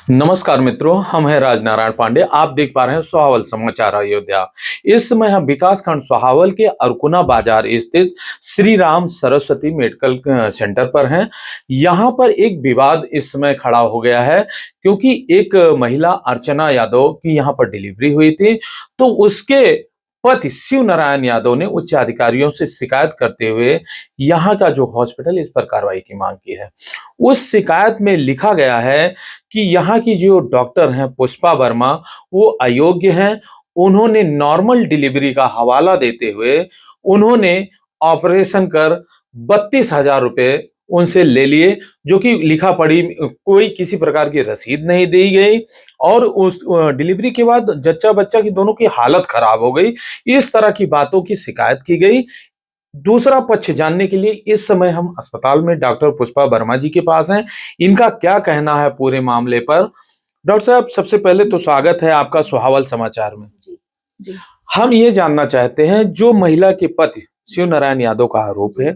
नमस्कार मित्रों, हम हैं राजनारायण पांडे। आप देख पा रहे हैं सुहावल समाचार अयोध्या। इस समय हम विकासखंड सुहावल के अरकुना बाजार स्थित श्री राम सरस्वती मेडिकल सेंटर पर हैं। यहाँ पर एक विवाद इस समय खड़ा हो गया है क्योंकि एक महिला अर्चना यादव की यहाँ पर डिलीवरी हुई थी, तो उसके पति शिव नारायण यादव ने उच्च अधिकारियों से शिकायत करते हुए यहाँ का जो हॉस्पिटल इस पर कार्रवाई की मांग की है। उस शिकायत में लिखा गया है कि यहाँ की जो डॉक्टर हैं पुष्पा वर्मा, वो अयोग्य हैं। उन्होंने नॉर्मल डिलीवरी का हवाला देते हुए उन्होंने ऑपरेशन कर 32,000 रुपए उनसे ले लिए, जो कि लिखा पढ़ी कोई किसी प्रकार की रसीद नहीं दी गई और उस डिलीवरी के बाद जच्चा बच्चा की दोनों की हालत खराब हो गई। इस तरह की बातों की शिकायत की गई। दूसरा पक्ष जानने के लिए इस समय हम अस्पताल में डॉक्टर पुष्पा वर्मा जी के पास हैं। इनका क्या कहना है पूरे मामले पर। डॉक्टर साहब, सबसे पहले तो स्वागत है आपका सुहावल समाचार में। जी। हम ये जानना चाहते हैं, जो महिला के पति शिव नारायण यादव का आरोप है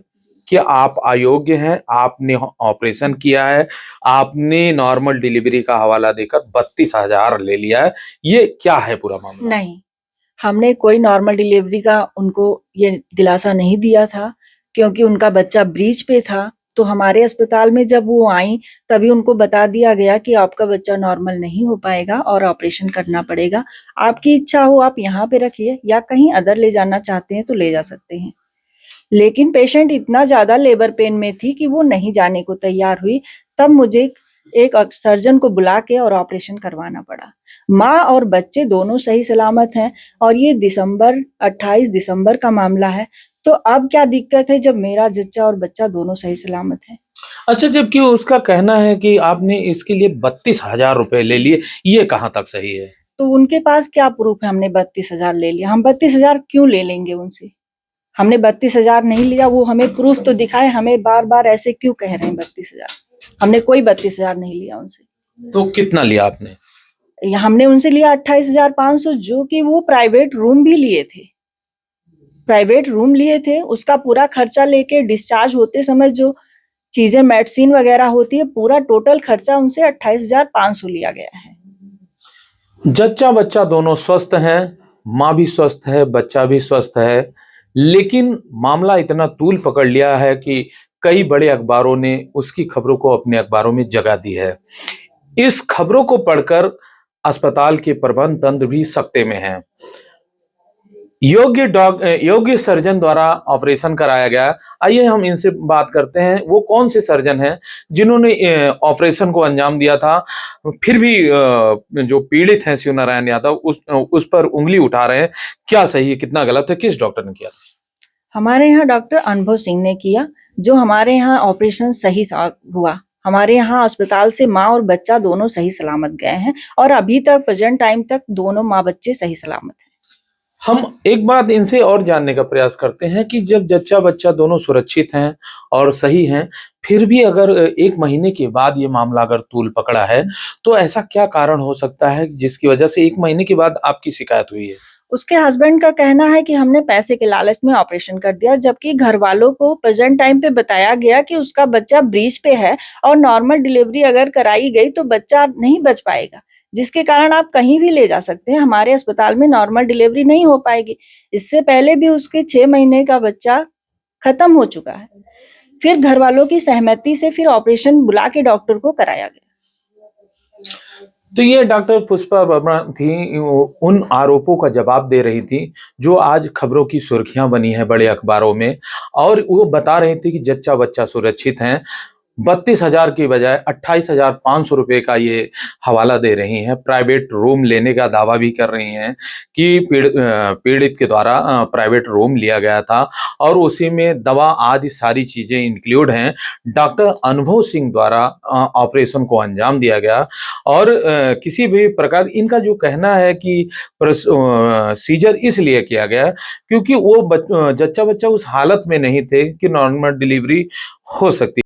कि आप अयोग्य हैं, आपने ऑपरेशन किया है, आपने नॉर्मल डिलीवरी का हवाला देकर 32,000 ले लिया है, ये क्या है पूरा मामला? नहीं, हमने कोई नॉर्मल डिलीवरी का उनको ये दिलासा नहीं दिया था, क्योंकि उनका बच्चा ब्रीच पे था। तो हमारे अस्पताल में जब वो आई तभी उनको बता दिया गया कि आपका बच्चा नॉर्मल नहीं हो पाएगा और ऑपरेशन करना पड़ेगा। आपकी इच्छा हो आप यहाँ पे रखिए या कहीं अदर ले जाना चाहते हैं तो ले जा सकते हैं। लेकिन पेशेंट इतना ज्यादा लेबर पेन में थी कि वो नहीं जाने को तैयार हुई। तब मुझे एक सर्जन को बुला के और ऑपरेशन करवाना पड़ा। माँ और बच्चे दोनों सही सलामत हैं और ये 28 दिसंबर का मामला है। तो अब क्या दिक्कत है जब मेरा जच्चा और बच्चा दोनों सही सलामत है। अच्छा, जबकि उसका कहना है कि आपने इसके लिए 32,000 रुपए ले लिए, ये कहाँ तक सही है? तो उनके पास क्या प्रूफ है हमने 32,000 ले लिया? हम 32,000 क्यों ले लेंगे उनसे? हमने 32,000 नहीं लिया, वो हमें प्रूफ तो दिखाए। हमें बार बार ऐसे क्यों कह रहे हैं 32,000? हमने कोई 32,000 नहीं लिया उनसे। तो कितना लिया आपने? हमने उनसे लिया 28,500, जो कि वो प्राइवेट रूम भी लिए थे। प्राइवेट रूम लिए थे, उसका पूरा खर्चा लेके डिस्चार्ज होते समय जो चीजें मेडिसिन वगैरह होती है, पूरा टोटल खर्चा उनसे 28,500 लिया गया है। जच्चा बच्चा दोनों स्वस्थ हैं, माँ भी स्वस्थ है, बच्चा भी स्वस्थ है, लेकिन मामला इतना तूल पकड़ लिया है कि कई बड़े अखबारों ने उसकी खबरों को अपने अखबारों में जगह दी है। इस खबरों को पढ़कर अस्पताल के प्रबंध तंत्र भी सकते में है। योग्य सर्जन द्वारा ऑपरेशन कराया गया। आइए हम इनसे बात करते हैं, वो कौन से सर्जन हैं जिन्होंने ऑपरेशन को अंजाम दिया था, फिर भी जो पीड़ित हैं शिव नारायण यादव उस पर उंगली उठा रहे हैं। क्या सही है, कितना गलत है, किस डॉक्टर ने किया? हमारे यहाँ डॉक्टर अनुभव सिंह ने किया, जो हमारे यहाँ ऑपरेशन सही हुआ। हमारे यहाँ अस्पताल से माँ और बच्चा दोनों सही सलामत गए हैं और अभी तक प्रेजेंट टाइम तक दोनों माँ बच्चे सही सलामत हैं। हम एक बात इनसे और जानने का प्रयास करते हैं कि जब जच्चा बच्चा दोनों सुरक्षित हैं और सही हैं, फिर भी अगर 1 महीने के बाद ये मामला अगर तूल पकड़ा है, तो ऐसा क्या कारण हो सकता है जिसकी वजह से 1 महीने के बाद आपकी शिकायत हुई है? उसके हस्बैंड का कहना है कि हमने पैसे के लालच में ऑपरेशन कर दिया, जबकि घर वालों को प्रेजेंट टाइम पे बताया गया कि उसका बच्चा ब्रीच पे है और नॉर्मल डिलीवरी अगर कराई गई तो बच्चा नहीं बच पाएगा, जिसके कारण आप कहीं भी ले जा सकते हैं। हमारे अस्पताल में नॉर्मल डिलीवरी नहीं हो पाएगी। इससे पहले भी उसके 6 महीने का बच्चा खत्म हो चुका है। फिर घर वालों की सहमति से फिर ऑपरेशन बुला के डॉक्टर को कराया गया। तो ये डॉक्टर पुष्पा वर्मा थी, उन आरोपों का जवाब दे रही थी जो आज खबरों की सुर्खियां बनी है बड़े अखबारों में, और वो बता रही थी कि जच्चा बच्चा सुरक्षित हैं। 32,000 की बजाय 28,500 रुपए का ये हवाला दे रही हैं। प्राइवेट रूम लेने का दावा भी कर रही हैं कि पीड़ित के द्वारा प्राइवेट रूम लिया गया था और उसी में दवा आदि सारी चीजें इंक्लूड हैं। डॉक्टर अनुभव सिंह द्वारा ऑपरेशन को अंजाम दिया गया और किसी भी प्रकार इनका जो कहना है कि सीजर इसलिए किया गया क्योंकि वो जच्चा बच्चा उस हालत में नहीं थे कि नॉर्मल डिलीवरी हो सकती।